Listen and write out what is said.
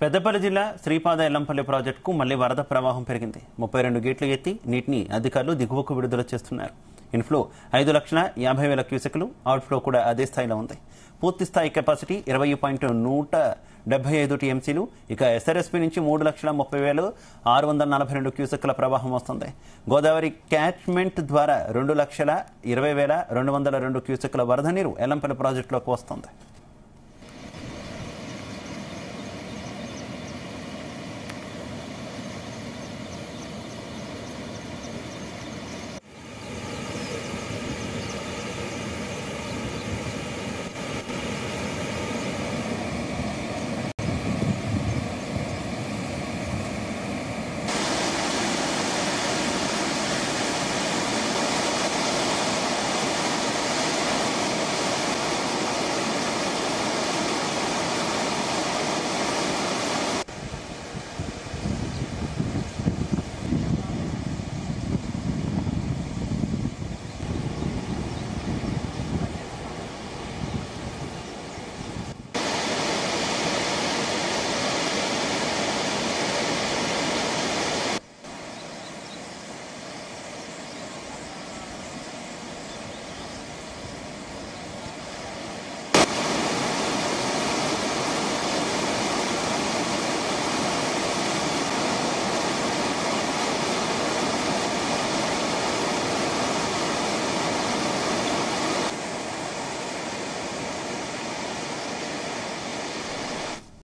పెద్దపల్లి జిల్లా శ్రీపాద ఎల్లంపల్లి ప్రాజెక్టుకు మళ్లీ వరద ప్రవాహం పెరిగింది. 32 గేట్లు ఎత్తి నీటిని అధికారులు దిగువకు విడుదల చేస్తున్నారు. ఇన్ఫ్లో 5,50,000 క్యూసెక్లు, అవుట్ఫ్లో కూడా అదే స్థాయిలో ఉంది. పూర్తి స్థాయి కెపాసిటీ 20.175 టీఎంసీలు. ఇక ఎస్ఆర్ఎస్పీ నుంచి 3,30,642 క్యూసెక్ల ప్రవాహం వస్తుంది. గోదావరి క్యాచ్మెంట్ ద్వారా 2,20,202 క్యూసెక్ల వరద నీరు ఎల్లంపల్లి ప్రాజెక్టులోకి వస్తుంది.